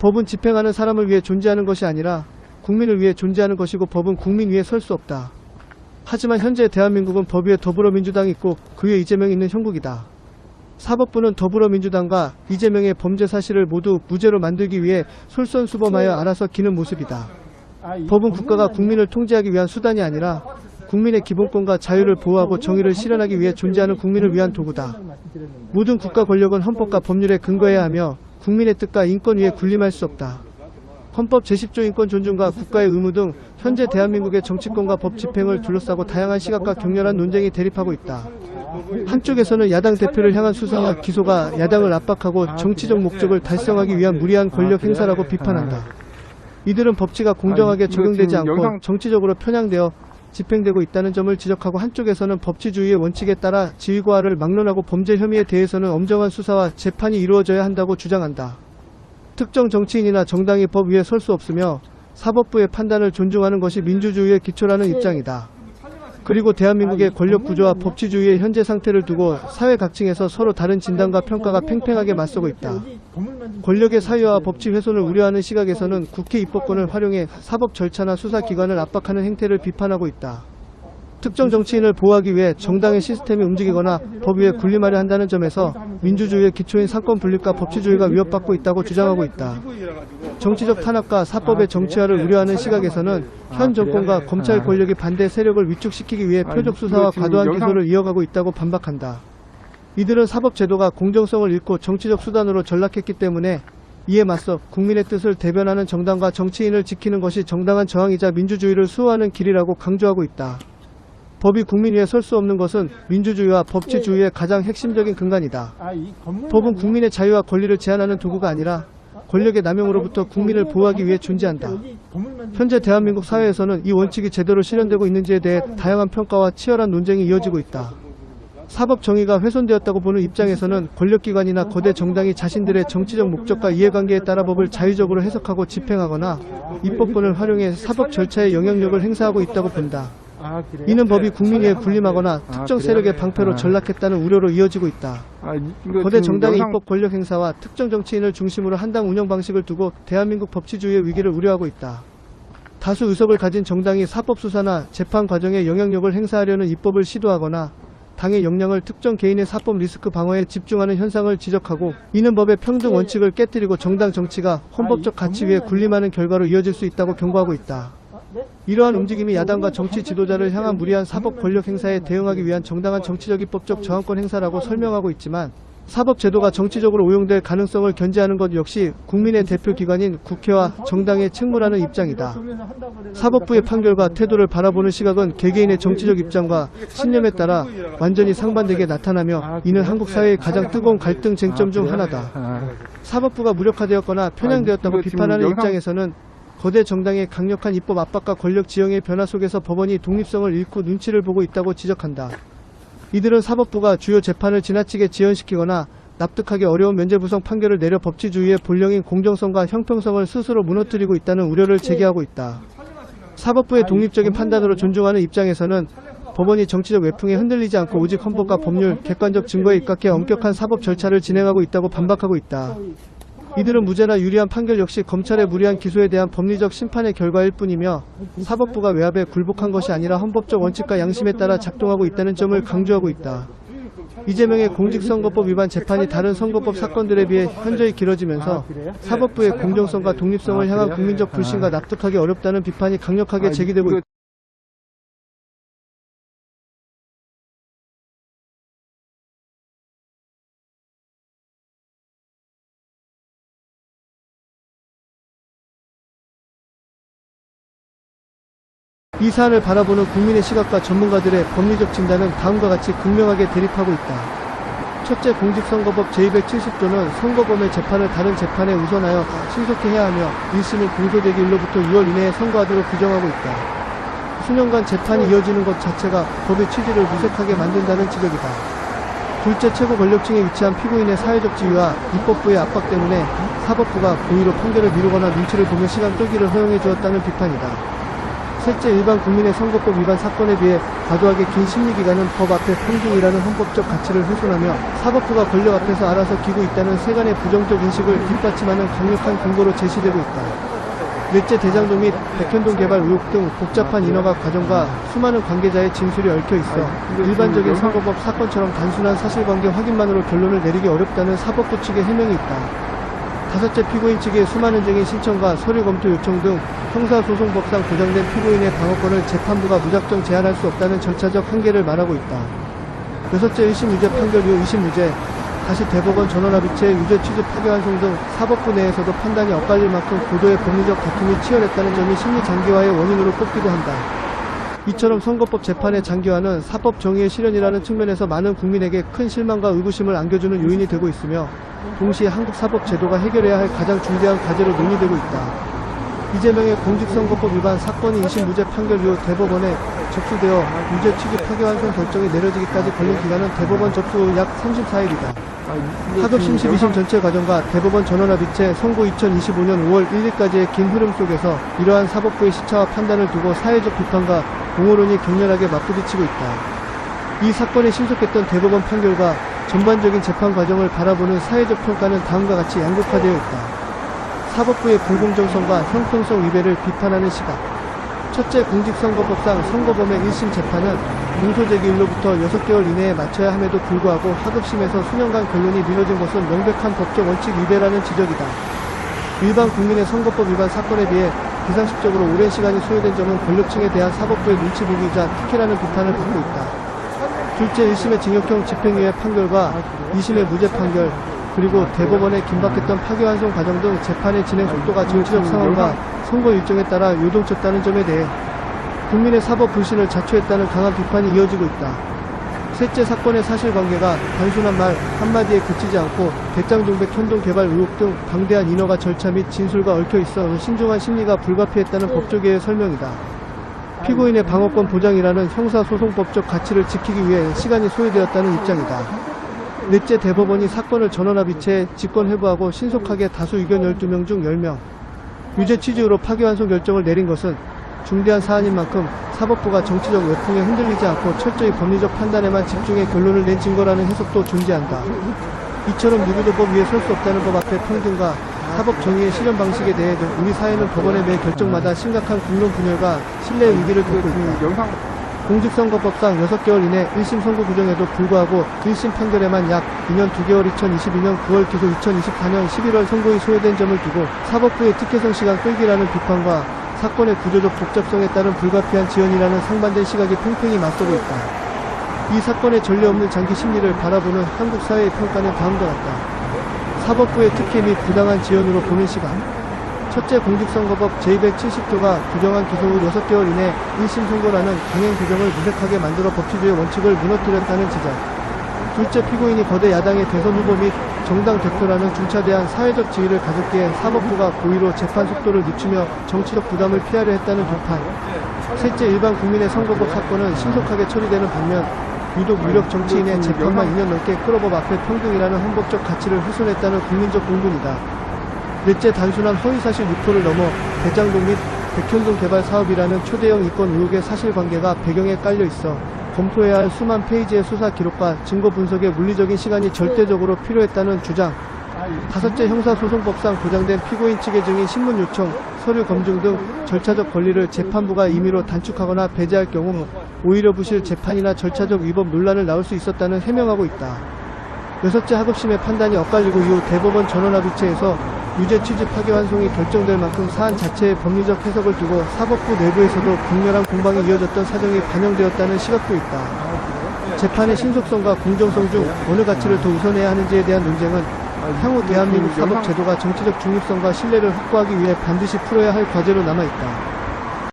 법은 집행하는 사람을 위해 존재하는 것이 아니라 국민을 위해 존재하는 것이고 법은 국민 위에 설 수 없다. 하지만 현재 대한민국은 법 위에 더불어민주당이 있고 그 위에 이재명이 있는 형국이다. 사법부는 더불어민주당과 이재명의 범죄 사실을 모두 무죄로 만들기 위해 솔선수범하여 알아서 기는 모습이다. 법은 국가가 국민을 통제하기 위한 수단이 아니라 국민의 기본권과 자유를 보호하고 정의를 실현하기 위해 존재하는 국민을 위한 도구다. 모든 국가 권력은 헌법과 법률에 근거해야 하며 국민의 뜻과 인권 위에 군림할 수 없다. 헌법 제10조 인권 존중과 국가의 의무 등 현재 대한민국의 정치권과 법 집행을 둘러싸고 다양한 시각과 격렬한 논쟁이 대립하고 있다. 한쪽에서는 야당 대표를 향한 수사와 기소가 야당을 압박하고 정치적 목적을 달성하기 위한 무리한 권력 행사라고 비판한다. 이들은 법치가 공정하게 적용되지 않고 정치적으로 편향되어 집행되고 있다는 점을 지적하고 한쪽에서는 법치주의의 원칙에 따라 지위고하를 막론하고 범죄 혐의에 대해서는 엄정한 수사와 재판이 이루어져야 한다고 주장한다. 특정 정치인이나 정당이 법 위에 설 수 없으며 사법부의 판단을 존중하는 것이 민주주의의 기초라는 입장이다. 그리고 대한민국의 권력구조와 법치주의의 현재 상태를 두고 사회 각층에서 서로 다른 진단과 평가가 팽팽하게 맞서고 있다. 권력의 사유와 법치 훼손을 우려하는 시각에서는 국회 입법권을 활용해 사법 절차나 수사기관을 압박하는 행태를 비판하고 있다. 특정 정치인을 보호하기 위해 정당의 시스템이 움직이거나 법 위에 군림하려 한다는 점에서 민주주의의 기초인 상권 분립과 법치주의가 위협받고 있다고 주장하고 있다. 정치적 탄압과 사법의 정치화를 우려하는 시각에서는 현 정권과 검찰 권력이 반대 세력을 위축시키기 위해 표적 수사와 과도한 기소를 이어가고 있다고 반박한다. 이들은 사법제도가 공정성을 잃고 정치적 수단으로 전락했기 때문에 이에 맞서 국민의 뜻을 대변하는 정당과 정치인을 지키는 것이 정당한 저항이자 민주주의를 수호하는 길이라고 강조하고 있다. 법이 국민 위에 설 수 없는 것은 민주주의와 법치주의의 가장 핵심적인 근간이다. 법은 국민의 자유와 권리를 제한하는 도구가 아니라 권력의 남용으로부터 국민을 보호하기 위해 존재한다. 현재 대한민국 사회에서는 이 원칙이 제대로 실현되고 있는지에 대해 다양한 평가와 치열한 논쟁이 이어지고 있다. 사법 정의가 훼손되었다고 보는 입장에서는 권력기관이나 거대 정당이 자신들의 정치적 목적과 이해관계에 따라 법을 자유적으로 해석하고 집행하거나 입법권을 활용해 사법 절차에 영향력을 행사하고 있다고 본다. 이는 법이 국민 위에 군림하거나 특정 세력의 방패로 전락했다는 우려로 이어지고 있다. 거대 정당의 입법 권력 행사와 특정 정치인을 중심으로 한당 운영 방식을 두고 대한민국 법치주의의 위기를 우려하고 있다. 다수 의석을 가진 정당이 사법 수사나 재판 과정에 영향력을 행사하려는 입법을 시도하거나 당의 역량을 특정 개인의 사법 리스크 방어에 집중하는 현상을 지적하고 이는 법의 평등 원칙을 깨뜨리고 정당 정치가 헌법적 가치 위에 군림하는 결과로 이어질 수 있다고 경고하고 있다. 이러한 움직임이 야당과 정치 지도자를 향한 무리한 사법 권력 행사에 대응하기 위한 정당한 정치적 입법적 저항권 행사라고 설명하고 있지만 사법제도가 정치적으로 오용될 가능성을 견제하는 것 역시 국민의 대표기관인 국회와 정당의 책무라는 입장이다. 사법부의 판결과 태도를 바라보는 시각은 개개인의 정치적 입장과 신념에 따라 완전히 상반되게 나타나며 이는 한국 사회의 가장 뜨거운 갈등 쟁점 중 하나다. 사법부가 무력화되었거나 편향되었다고 비판하는 입장에서는 거대 정당의 강력한 입법 압박과 권력 지형의 변화 속에서 법원이 독립성을 잃고 눈치를 보고 있다고 지적한다. 이들은 사법부가 주요 재판을 지나치게 지연시키거나 납득하기 어려운 면죄부성 판결을 내려 법치주의의 본령인 공정성과 형평성을 스스로 무너뜨리고 있다는 우려를 제기하고 있다. 사법부의 독립적인 판단으로 존중하는 입장에서는 법원이 정치적 외풍에 흔들리지 않고 오직 헌법과 법률, 객관적 증거에 입각해 엄격한 사법 절차를 진행하고 있다고 반박하고 있다. 이들은 무죄나 유리한 판결 역시 검찰의 무리한 기소에 대한 법리적 심판의 결과일 뿐이며 사법부가 외압에 굴복한 것이 아니라 헌법적 원칙과 양심에 따라 작동하고 있다는 점을 강조하고 있다. 이재명의 공직선거법 위반 재판이 다른 선거법 사건들에 비해 현저히 길어지면서 사법부의 공정성과 독립성을 향한 국민적 불신과 납득하기 어렵다는 비판이 강력하게 제기되고 있다. 이 사안을 바라보는 국민의 시각과 전문가들의 법리적 진단은 다음과 같이 극명하게 대립하고 있다. 첫째, 공직선거법 제270조는 선거범의 재판을 다른 재판에 우선하여 신속히 해야 하며 1심은 공소되기 일로부터 6월 이내에 선고하도록 규정하고 있다. 수년간 재판이 이어지는 것 자체가 법의 취지를 무색하게 만든다는 지적이다. 둘째, 최고 권력층에 위치한 피고인의 사회적 지위와 입법부의 압박 때문에 사법부가 고의로 판결을 미루거나 눈치를 보며 시간 끌기를 허용해 주었다는 비판이다. 셋째, 일반 국민의 선거법 위반 사건에 비해 과도하게 긴 심리기간은 법 앞에 평등이라는 헌법적 가치를 훼손하며 사법부가 권력 앞에서 알아서 기고 있다는 세간의 부정적 인식을 뒷받침하는 강력한 근거로 제시되고 있다. 넷째, 대장동 및 백현동 개발 의혹 등 복잡한 인허가 과정과 수많은 관계자의 진술이 얽혀 있어 일반적인 선거법 사건처럼 단순한 사실관계 확인만으로 결론을 내리기 어렵다는 사법부 측의 해명이 있다. 다섯째, 피고인 측의 수많은 증인 신청과 서류 검토 요청 등 형사소송법상 보장된 피고인의 방어권을 재판부가 무작정 제한할 수 없다는 절차적 한계를 말하고 있다. 여섯째, 1심 유죄 판결 이후 2심 유죄, 다시 대법원 전원합의체 유죄 취지 파기환송 등 사법부 내에서도 판단이 엇갈릴 만큼 고도의 법리적 다툼이 치열했다는 점이 심리 장기화의 원인으로 꼽기도 한다. 이처럼 선거법 재판의 장기화는 사법 정의의 실현이라는 측면에서 많은 국민에게 큰 실망과 의구심을 안겨주는 요인이 되고 있으며 동시에 한국 사법 제도가 해결해야 할 가장 중대한 과제로 논의되고 있다. 이재명의 공직선거법 위반 사건이 2심 무죄 판결 이후 대법원에 접수되어 유죄 취지 파기환송 결정이 내려지기까지 걸린 기간은 대법원 접수 후 약 34일이다. 하급심 12심 전체 과정과 대법원 전원합의체 선고 2025년 5월 1일까지의 긴 흐름 속에서 이러한 사법부의 시차와 판단을 두고 사회적 비판과 공호론이 격렬하게 맞부딪히고 있다. 이 사건의 신속했던 대법원 판결과 전반적인 재판 과정을 바라보는 사회적 평가는 다음과 같이 양극화되어 있다. 사법부의 불공정성과 형평성 위배를 비판하는 시각. 첫째, 공직선거법상 선거범의 1심 재판은 공소제기일로부터 6개월 이내에 마쳐야 함에도 불구하고 하급심에서 수년간 결론이 미뤄진 것은 명백한 법적 원칙 위배라는 지적이다. 일반 국민의 선거법 위반 사건에 비해 비상식적으로 오랜 시간이 소요된 점은 권력층에 대한 사법부의 눈치 보기이자 특혜라는 비판을 받고 있다. 둘째, 1심의 징역형 집행유예 판결과 2심의 무죄 판결, 그리고 대법원의 긴박했던 파기환송 과정 등 재판의 진행 속도가 정치적 상황과 선거 일정에 따라 요동쳤다는 점에 대해 국민의 사법 불신을 자초했다는 강한 비판이 이어지고 있다. 셋째, 사건의 사실관계가 단순한 말 한마디에 그치지 않고 대장동백 현동 개발 의혹 등 방대한 인허가 절차 및 진술과 얽혀 있어 신중한 심리가 불가피했다는 법조계의 설명이다. 피고인의 방어권 보장이라는 형사소송법적 가치를 지키기 위해 시간이 소요되었다는 입장이다. 넷째, 대법원이 사건을 전원합의체에 직권회부하고 신속하게 다수 의견 12명 중 10명 유죄 취지로 파기환송 결정을 내린 것은 중대한 사안인 만큼 사법부가 정치적 외풍에 흔들리지 않고 철저히 법리적 판단에만 집중해 결론을 낸 증거라는 해석도 존재한다. 이처럼 누구도 법 위에 설 수 없다는 법 앞에 평등과 사법 정의의 실현 방식에 대해 우리 사회는 법원의 매 결정마다 심각한 공론 분열과 신뢰의 위기를 겪고 있다. 공직선거법상 6개월 이내 1심 선고 규정에도 불구하고 1심 판결에만 약 2년 2개월 2022년 9월 기소 2024년 11월 선고이 소요된 점을 두고 사법부의 특혜성 시간 끌기라는 비판과 사건의 구조적 복잡성에 따른 불가피한 지연이라는 상반된 시각이 팽팽히 맞서고 있다. 이 사건의 전례 없는 장기 심리를 바라보는 한국 사회의 평가는 다음과 같다. 사법부의 특혜 및 부당한 지연으로 보는 시각. 첫째, 공직선거법 제270조가 규정한 기소 후 6개월 이내 1심 선고라는 강행 규정을 무색하게 만들어 법치주의 원칙을 무너뜨렸다는 지적. 둘째, 피고인이 거대 야당의 대선 후보 및 정당 대표라는 중차대한 사회적 지위를 가졌기에 사법부가 고의로 재판 속도를 늦추며 정치적 부담을 피하려 했다는 비판. 셋째, 일반 국민의 선거법 사건은 신속하게 처리되는 반면 유독 유력 정치인의 재판만 2년 넘게 끌어법 앞에 평등이라는 헌법적 가치를 훼손했다는 국민적 공분이다. 넷째, 단순한 허위사실 유포를 넘어 대장동 및 백현동 개발 사업이라는 초대형 이권 의혹의 사실관계가 배경에 깔려 있어 검토해야 할 수만 페이지의 수사 기록과 증거 분석에 물리적인 시간이 절대적으로 필요했다는 주장. 다섯째, 형사소송법상 보장된 피고인 측의 증인 신문 요청, 서류 검증 등 절차적 권리를 재판부가 임의로 단축하거나 배제할 경우 오히려 부실 재판이나 절차적 위법 논란을 낳을 수 있었다는 해명하고 있다. 여섯째, 하급심의 판단이 엇갈리고 이후 대법원 전원합의체에서 유죄 취지 파기환송이 결정될 만큼 사안 자체의 법리적 해석을 두고 사법부 내부에서도 격렬한 공방이 이어졌던 사정이 반영되었다는 시각도 있다. 재판의 신속성과 공정성 중 어느 가치를 더 우선해야 하는지에 대한 논쟁은 향후 대한민국 사법 제도가 정치적 중립성과 신뢰를 확보하기 위해 반드시 풀어야 할 과제로 남아있다.